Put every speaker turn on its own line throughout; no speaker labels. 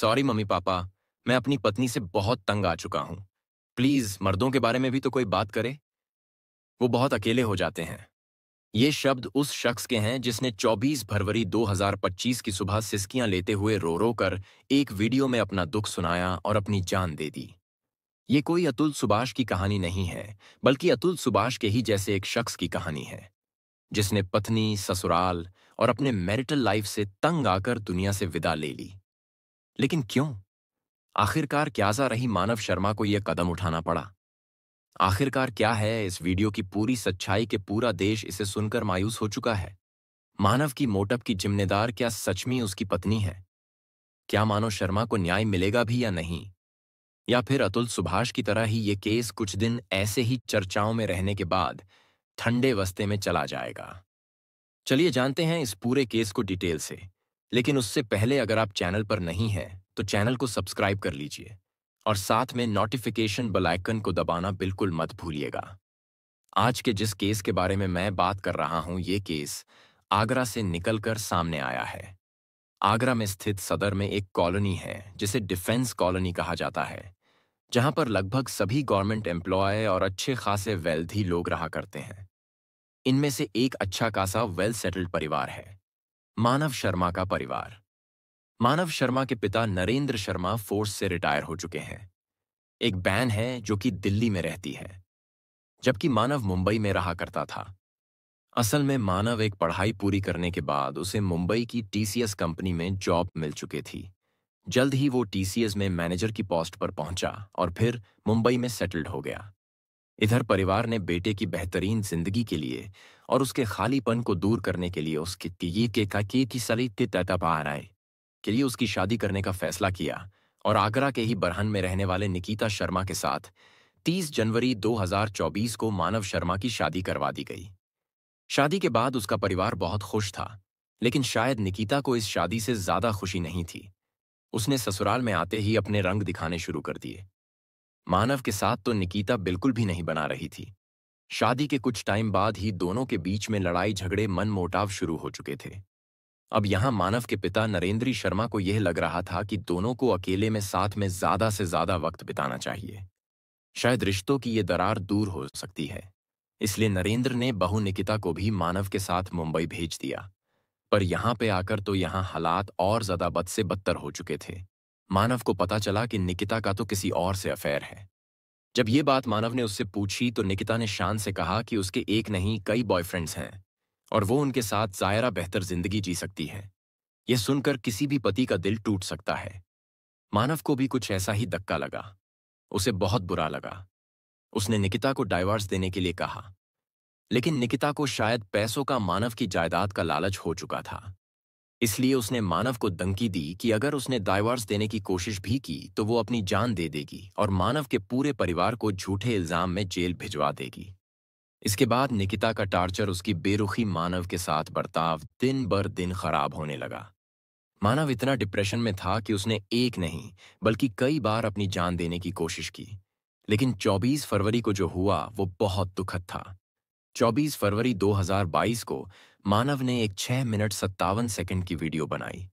Sorry mummy papa, मैं अपनी पत्नी से बहुत तंग आ चुका हूँ। प्लीज मर्दों के बारे में भी तो कोई बात करे। वो बहुत अकेले हो जाते हैं। ये शब्द उस शख्स के हैं जिसने 24 फरवरी 2025 की सुबह सिसकियां लेते हुए रो रो कर एक वीडियो में अपना दुख सुनाया और अपनी जान दे दी। ये कोई अतुल सुभाष की कहानी नहीं है, बल्कि अतुल सुभाष के ही जैसे एक शख्स की कहानी है, जिसने पत्नी, ससुराल और अपने मैरिटल लाइफ से तंग आकर दुनिया से विदा ले ली। लेकिन क्यों? आखिरकार क्या जा रही मानव शर्मा को यह कदम उठाना पड़ा? आखिरकार क्या है इस वीडियो की पूरी सच्चाई के पूरा देश इसे सुनकर मायूस हो चुका है? मानव की मोटअप की जिम्मेदार क्या सच में उसकी पत्नी है? क्या मानव शर्मा को न्याय मिलेगा भी या नहीं? या फिर अतुल सुभाष की तरह ही ये केस कुछ दिन ऐसे ही चर्चाओं में रहने के बाद ठंडे वस्ते में चला जाएगा? चलिए जानते हैं इस पूरे केस को डिटेल से। लेकिन उससे पहले अगर आप चैनल पर नहीं हैं तो चैनल को सब्सक्राइब कर लीजिए और साथ में नोटिफिकेशन बेल आइकन को दबाना बिल्कुल मत भूलिएगा। आज के जिस केस के बारे में मैं बात कर रहा हूं, ये केस आगरा से निकलकर सामने आया है। आगरा में स्थित सदर में एक कॉलोनी है जिसे डिफेंस कॉलोनी कहा जाता है, जहां पर लगभग सभी गवर्नमेंट एम्प्लॉय और अच्छे खासे वेल्थी लोग रहा करते हैं। इनमें से एक अच्छा खासा वेल सेटल्ड परिवार है, मानव शर्मा का परिवार। मानव शर्मा के पिता नरेंद्र शर्मा फोर्स से रिटायर हो चुके हैं। एक बहन है जो कि दिल्ली में रहती है, जबकि मानव मुंबई में रहा करता था। असल में मानव एक पढ़ाई पूरी करने के बाद उसे मुंबई की टीसीएस कंपनी में जॉब मिल चुकी थी। जल्द ही वो टीसीएस में मैनेजर की पोस्ट पर पहुंचा और फिर मुंबई में सेटल्ड हो गया। इधर परिवार ने बेटे की बेहतरीन जिंदगी के लिए और उसके खालीपन को दूर करने के लिए उसके के लिए उसकी शादी करने का फैसला किया और आगरा के ही बरहन में रहने वाले निकिता शर्मा के साथ 30 जनवरी 2024 को मानव शर्मा की शादी करवा दी गई। शादी के बाद उसका परिवार बहुत खुश था, लेकिन शायद निकिता को इस शादी से ज्यादा खुशी नहीं थी। उसने ससुराल में आते ही अपने रंग दिखाने शुरू कर दिए। मानव के साथ तो निकिता बिल्कुल भी नहीं बना रही थी। शादी के कुछ टाइम बाद ही दोनों के बीच में लड़ाई झगड़े मनमुटाव शुरू हो चुके थे। अब यहां मानव के पिता नरेंद्र शर्मा को यह लग रहा था कि दोनों को अकेले में साथ में ज्यादा से ज्यादा वक्त बिताना चाहिए। शायद रिश्तों की ये दरार दूर हो सकती है। इसलिए नरेंद्र ने बहू निकिता को भी मानव के साथ मुंबई भेज दिया। पर यहां पे आकर तो यहां हालात और ज्यादा बद से बदतर हो चुके थे। मानव को पता चला कि निकिता का तो किसी और से अफेयर है। जब ये बात मानव ने उससे पूछी तो निकिता ने शान से कहा कि उसके एक नहीं कई बॉयफ्रेंड्स हैं और वो उनके साथ जायरा बेहतर जिंदगी जी सकती है। यह सुनकर किसी भी पति का दिल टूट सकता है। मानव को भी कुछ ऐसा ही धक्का लगा। उसे बहुत बुरा लगा। उसने निकिता को डाइवोर्स देने के लिए कहा, लेकिन निकिता को शायद पैसों का मानव की जायदाद का लालच हो चुका था। इसलिए उसने मानव को धमकी दी कि अगर उसने डाइवोर्स देने की कोशिश भी की तो वो अपनी जान दे देगी और मानव के पूरे परिवार को झूठे इल्जाम में जेल भिजवा देगी। इसके बाद निकिता का टार्चर, उसकी बेरुखी मानव के साथ बर्ताव दिन बर दिन खराब होने लगा। मानव इतना डिप्रेशन में था कि उसने एक नहीं बल्कि कई बार अपनी जान देने की कोशिश की। लेकिन 24 फरवरी को जो हुआ वो बहुत दुखद था। 24 फरवरी 2022 को मानव ने एक 6 मिनट 57 सेकंड की वीडियो बनाई,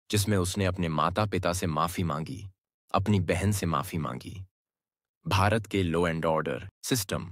जिसमें उसने अपने माता पिता से माफी मांगी, अपनी बहन से माफी मांगी, भारत के लॉ एंड ऑर्डर सिस्टम,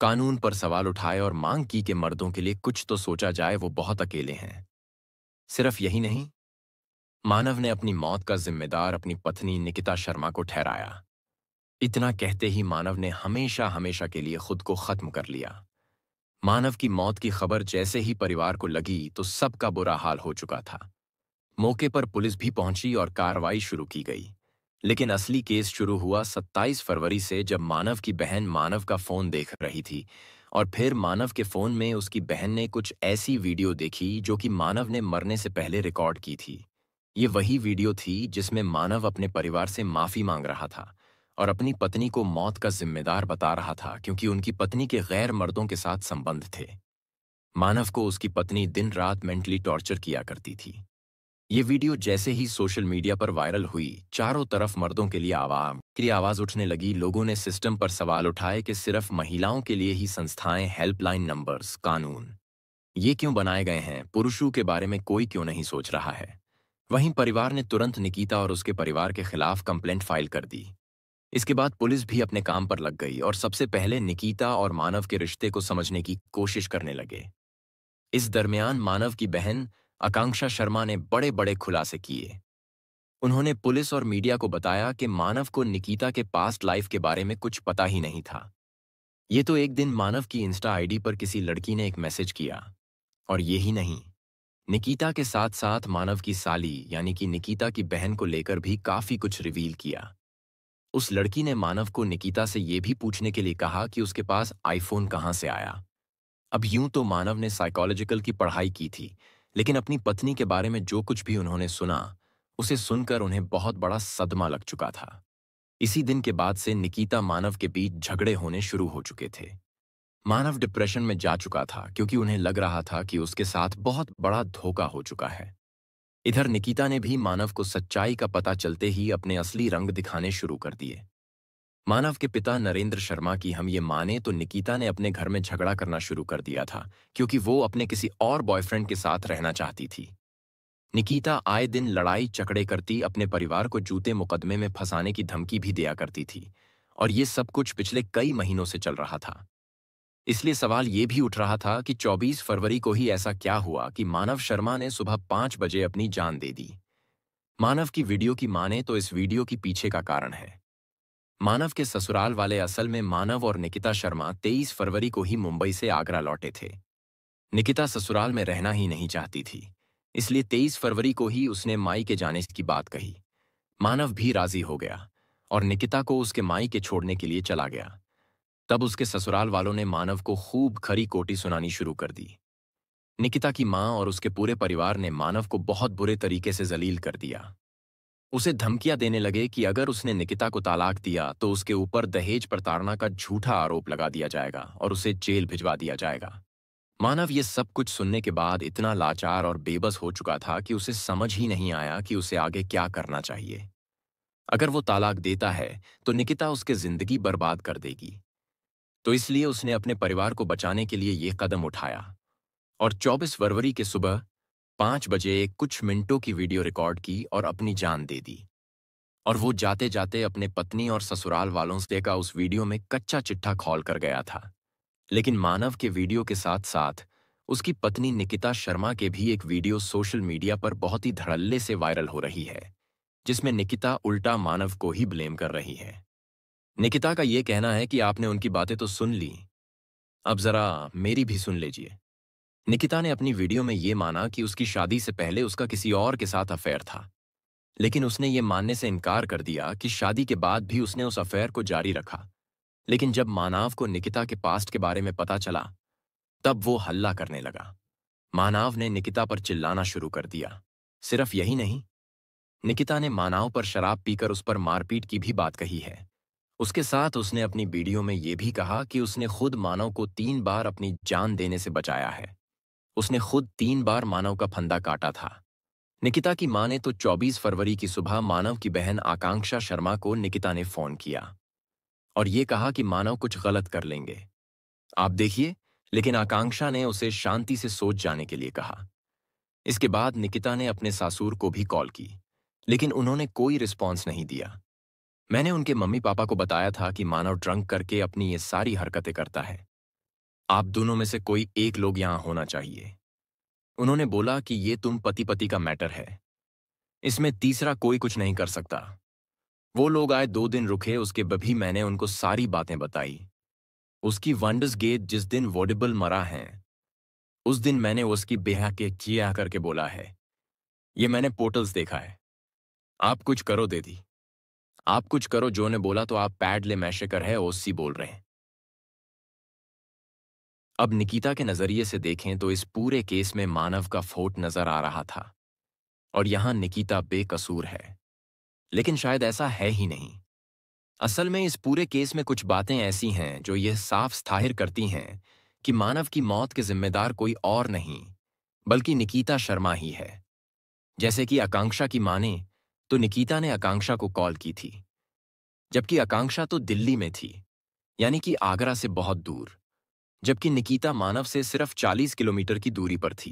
कानून पर सवाल उठाए और मांग की कि मर्दों के लिए कुछ तो सोचा जाए, वो बहुत अकेले हैं। सिर्फ यही नहीं, मानव ने अपनी मौत का जिम्मेदार अपनी पत्नी निकिता शर्मा को ठहराया। इतना कहते ही मानव ने हमेशा हमेशा के लिए खुद को खत्म कर लिया। मानव की मौत की खबर जैसे ही परिवार को लगी तो सबका बुरा हाल हो चुका था। मौके पर पुलिस भी पहुंची और कार्रवाई शुरू की गई। लेकिन असली केस शुरू हुआ 27 फरवरी से, जब मानव की बहन मानव का फोन देख रही थी और फिर मानव के फोन में उसकी बहन ने कुछ ऐसी वीडियो देखी जो कि मानव ने मरने से पहले रिकॉर्ड की थी। ये वही वीडियो थी जिसमें मानव अपने परिवार से माफी मांग रहा था और अपनी पत्नी को मौत का जिम्मेदार बता रहा था, क्योंकि उनकी पत्नी के गैर मर्दों के साथ संबंध थे। मानव को उसकी पत्नी दिन रात मेंटली टॉर्चर किया करती थी। ये वीडियो जैसे ही सोशल मीडिया पर वायरल हुई, चारों तरफ मर्दों के लिए आवाज उठने लगी। लोगों ने सिस्टम पर सवाल उठाए कि सिर्फ महिलाओं के लिए ही संस्थाएं, हेल्पलाइन नंबर्स, कानून ये क्यों बनाए गए हैं? पुरुषों के बारे में कोई क्यों नहीं सोच रहा है? वहीं परिवार ने तुरंत निकिता और उसके परिवार के खिलाफ कंप्लेंट फाइल कर दी। इसके बाद पुलिस भी अपने काम पर लग गई और सबसे पहले निकिता और मानव के रिश्ते को समझने की कोशिश करने लगे। इस दरमियान मानव की बहन आकांक्षा शर्मा ने बड़े बड़े खुलासे किए। उन्होंने पुलिस और मीडिया को बताया कि मानव को निकिता के पास्ट लाइफ के बारे में कुछ पता ही नहीं था। ये तो एक दिन मानव की इंस्टा आईडी पर किसी लड़की ने एक मैसेज किया। और ये ही नहीं, निकिता के साथ साथ मानव की साली यानी कि निकिता की बहन को लेकर भी काफी कुछ रिवील किया। उस लड़की ने मानव को निकिता से ये भी पूछने के लिए कहा कि उसके पास आईफोन कहाँ से आया। अब यूं तो मानव ने साइकोलॉजिकल की पढ़ाई की थी, लेकिन अपनी पत्नी के बारे में जो कुछ भी उन्होंने सुना, उसे सुनकर उन्हें बहुत बड़ा सदमा लग चुका था। इसी दिन के बाद से निकिता मानव के बीच झगड़े होने शुरू हो चुके थे। मानव डिप्रेशन में जा चुका था क्योंकि उन्हें लग रहा था कि उसके साथ बहुत बड़ा धोखा हो चुका है। इधर निकिता ने भी मानव को सच्चाई का पता चलते ही अपने असली रंग दिखाने शुरू कर दिए। मानव के पिता नरेंद्र शर्मा की हम ये माने तो निकिता ने अपने घर में झगड़ा करना शुरू कर दिया था, क्योंकि वो अपने किसी और बॉयफ्रेंड के साथ रहना चाहती थी। निकिता आए दिन लड़ाई झगड़े करती, अपने परिवार को जूते मुकदमे में फंसाने की धमकी भी दिया करती थी। और ये सब कुछ पिछले कई महीनों से चल रहा था। इसलिए सवाल ये भी उठ रहा था कि 24 फरवरी को ही ऐसा क्या हुआ कि मानव शर्मा ने सुबह 5 बजे अपनी जान दे दी। मानव की वीडियो की माने तो इस वीडियो की पीछे का कारण है। मानव के ससुराल वाले असल में मानव और निकिता शर्मा 23 फरवरी को ही मुंबई से आगरा लौटे थे। निकिता ससुराल में रहना ही नहीं चाहती थी, इसलिए 23 फरवरी को ही उसने माई के जाने की बात कही। मानव भी राजी हो गया और निकिता को उसके माई के छोड़ने के लिए चला गया। तब उसके ससुराल वालों ने मानव को खूब खरी कोटी सुनानी शुरू कर दी। निकिता की मां और उसके पूरे परिवार ने मानव को बहुत बुरे तरीके से जलील कर दिया। उसे धमकियां देने लगे कि अगर उसने निकिता को तालाक दिया तो उसके ऊपर दहेज प्रताड़ना का झूठा आरोप लगा दिया जाएगा और उसे जेल भिजवा दिया जाएगा। मानव ये सब कुछ सुनने के बाद इतना लाचार और बेबस हो चुका था कि उसे समझ ही नहीं आया कि उसे आगे क्या करना चाहिए। अगर वो तालाक देता है तो निकिता उसकी जिंदगी बर्बाद कर देगी। तो इसलिए उसने अपने परिवार को बचाने के लिए ये कदम उठाया और 24 फरवरी के सुबह 5 बजे एक कुछ मिनटों की वीडियो रिकॉर्ड की और अपनी जान दे दी। और वो जाते जाते अपने पत्नी और ससुराल वालों से का उस वीडियो में कच्चा चिट्ठा खौल कर गया था। लेकिन मानव के वीडियो के साथ साथ उसकी पत्नी निकिता शर्मा के भी एक वीडियो सोशल मीडिया पर बहुत ही धड़ल्ले से वायरल हो रही है, जिसमें निकिता उल्टा मानव को ही ब्लेम कर रही है। निकिता का ये कहना है कि आपने उनकी बातें तो सुन ली, अब जरा मेरी भी सुन लीजिए। निकिता ने अपनी वीडियो में ये माना कि उसकी शादी से पहले उसका किसी और के साथ अफेयर था, लेकिन उसने ये मानने से इनकार कर दिया कि शादी के बाद भी उसने उस अफेयर को जारी रखा। लेकिन जब मानव को निकिता के पास्ट के बारे में पता चला, तब वो हल्ला करने लगा। मानव ने निकिता पर चिल्लाना शुरू कर दिया। सिर्फ यही नहीं, निकिता ने मानव पर शराब पीकर उस पर मारपीट की भी बात कही है। उसके साथ उसने अपनी वीडियो में ये भी कहा कि उसने खुद मानव को 3 बार अपनी जान देने से बचाया है। उसने खुद 3 बार मानव का फंदा काटा था। निकिता की मां ने तो 24 फरवरी की सुबह मानव की बहन आकांक्षा शर्मा को निकिता ने फोन किया और ये कहा कि मानव कुछ गलत कर लेंगे, आप देखिए। लेकिन आकांक्षा ने उसे शांति से सोच जाने के लिए कहा। इसके बाद निकिता ने अपने सासुर को भी कॉल की, लेकिन उन्होंने कोई रिस्पॉन्स नहीं दिया। मैंने उनके मम्मी पापा को बताया था कि मानव ड्रंक करके अपनी ये सारी हरकतें करता है। आप दोनों में से कोई एक लोग यहां होना चाहिए। उन्होंने बोला कि ये तुम पति पति का मैटर है, इसमें तीसरा कोई कुछ नहीं कर सकता। वो लोग आए, 2 दिन रुके, उसके बाद भी मैंने उनको सारी बातें बताई। उसकी वंडर्स गेट जिस दिन वोडेबल मरा है, उस दिन मैंने उसकी बेहा के किया करके बोला है। ये मैंने पोर्टल्स देखा है। आप कुछ करो दीदी, आप कुछ करो। जो ने बोला तो आप पैड ले मैशेकर है ओसी बोल रहे हैं। अब निकिता के नजरिए से देखें तो इस पूरे केस में मानव का फोट नजर आ रहा था और यहां निकिता बेकसूर है। लेकिन शायद ऐसा है ही नहीं। असल में इस पूरे केस में कुछ बातें ऐसी हैं जो यह साफ जाहिर करती हैं कि मानव की मौत के जिम्मेदार कोई और नहीं बल्कि निकिता शर्मा ही है। जैसे कि आकांक्षा की माने तो निकिता ने आकांक्षा को कॉल की थी, जबकि आकांक्षा तो दिल्ली में थी, यानी कि आगरा से बहुत दूर, जबकि निकिता मानव से सिर्फ 40 किलोमीटर की दूरी पर थी।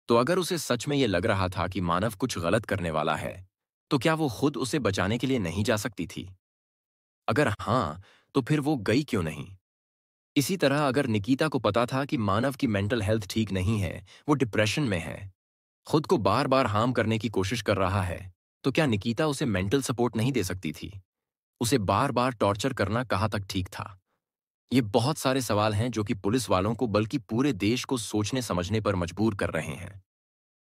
तो अगर उसे सच में ये लग रहा था कि मानव कुछ गलत करने वाला है, तो क्या वो खुद उसे बचाने के लिए नहीं जा सकती थी? अगर हाँ, तो फिर वो गई क्यों नहीं? इसी तरह अगर निकिता को पता था कि मानव की मेंटल हेल्थ ठीक नहीं है, वो डिप्रेशन में है, खुद को बार बार हार्म करने की कोशिश कर रहा है, तो क्या निकिता उसे मेंटल सपोर्ट नहीं दे सकती थी? उसे बार बार टॉर्चर करना कहाँ तक ठीक था? ये बहुत सारे सवाल हैं जो कि पुलिस वालों को बल्कि पूरे देश को सोचने समझने पर मजबूर कर रहे हैं।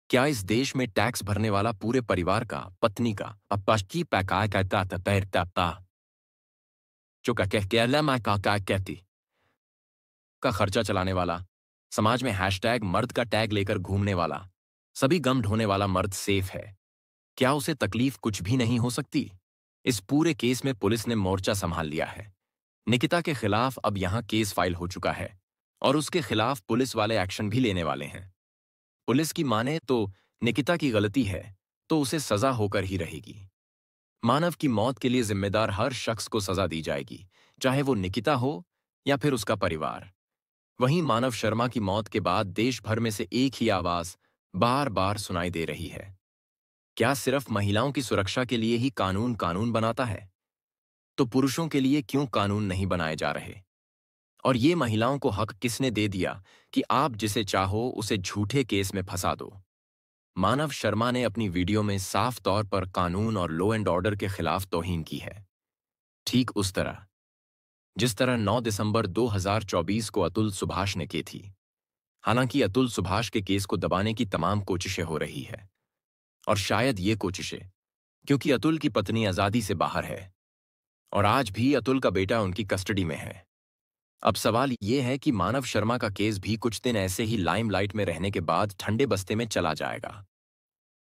क्या इस देश में टैक्स भरने वाला पूरे परिवार का, पत्नी का, अपी पैका कहता था जो का कह के मैं का कहती का खर्चा चलाने वाला, समाज में हैशटैग मर्द का टैग लेकर घूमने वाला, सभी गम ढोने वाला मर्द सेफ है? क्या उसे तकलीफ कुछ भी नहीं हो सकती? इस पूरे केस में पुलिस ने मोर्चा संभाल लिया है। निकिता के खिलाफ अब यहां केस फाइल हो चुका है और उसके खिलाफ पुलिस वाले एक्शन भी लेने वाले हैं। पुलिस की माने तो निकिता की गलती है, तो उसे सजा होकर ही रहेगी। मानव की मौत के लिए जिम्मेदार हर शख्स को सजा दी जाएगी, चाहे वो निकिता हो या फिर उसका परिवार। वहीं मानव शर्मा की मौत के बाद देश भर में से एक ही आवाज बार बार सुनाई दे रही है। क्या सिर्फ महिलाओं की सुरक्षा के लिए ही कानून कानून बनाता है? तो पुरुषों के लिए क्यों कानून नहीं बनाए जा रहे? और ये महिलाओं को हक किसने दे दिया कि आप जिसे चाहो उसे झूठे केस में फंसा दो? मानव शर्मा ने अपनी वीडियो में साफ तौर पर कानून और लॉ एंड ऑर्डर के खिलाफ तौहीन की है। ठीक उस तरह जिस तरह 9 दिसंबर 2024 को अतुल सुभाष ने की थी। हालांकि अतुल सुभाष के केस को दबाने की तमाम कोशिशें हो रही है, और शायद ये कोशिशें क्योंकि अतुल की पत्नी आजादी से बाहर है और आज भी अतुल का बेटा उनकी कस्टडी में है। अब सवाल यह है कि मानव शर्मा का केस भी कुछ दिन ऐसे ही लाइमलाइट में रहने के बाद ठंडे बस्ते में चला जाएगा।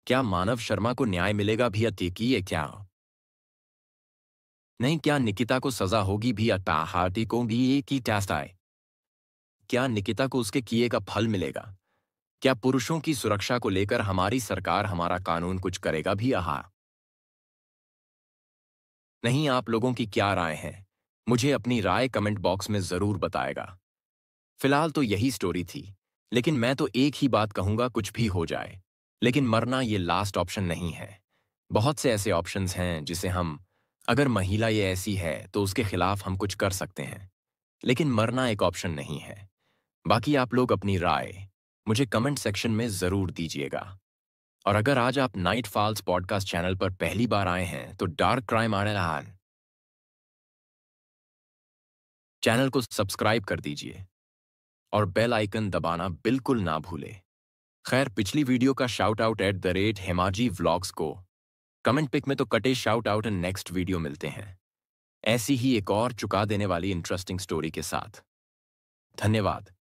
क्या मानव शर्मा को न्याय मिलेगा भी अतिकी है क्या? नहीं, क्या निकिता को सजा होगी भी अताहाती को भी एक ही टेस्ट आए? क्या निकिता को उसके किए का फल मिलेगा? क्या पुरुषों की सुरक्षा को लेकर हमारी सरकार, हमारा कानून कुछ करेगा भी? नहीं, आप लोगों की क्या राय है? मुझे अपनी राय कमेंट बॉक्स में जरूर बताएगा। फिलहाल तो यही स्टोरी थी, लेकिन मैं तो एक ही बात कहूंगा, कुछ भी हो जाए, लेकिन मरना ये लास्ट ऑप्शन नहीं है। बहुत से ऐसे ऑप्शंस हैं जिसे हम, अगर महिला ये ऐसी है तो उसके खिलाफ हम कुछ कर सकते हैं, लेकिन मरना एक ऑप्शन नहीं है। बाकी आप लोग अपनी राय मुझे कमेंट सेक्शन में जरूर दीजिएगा। और अगर आज आप नाइट फॉल्स पॉडकास्ट चैनल पर पहली बार आए हैं तो डार्क क्राइम आने चैनल को सब्सक्राइब कर दीजिए और बेल आइकन दबाना बिल्कुल ना भूले। खैर, पिछली वीडियो का शाउट आउट @हेमाजी व्लॉग्स को कमेंट पिक में तो कटे shout out and next video मिलते हैं ऐसी ही एक और चुका देने वाली इंटरेस्टिंग स्टोरी के साथ। धन्यवाद।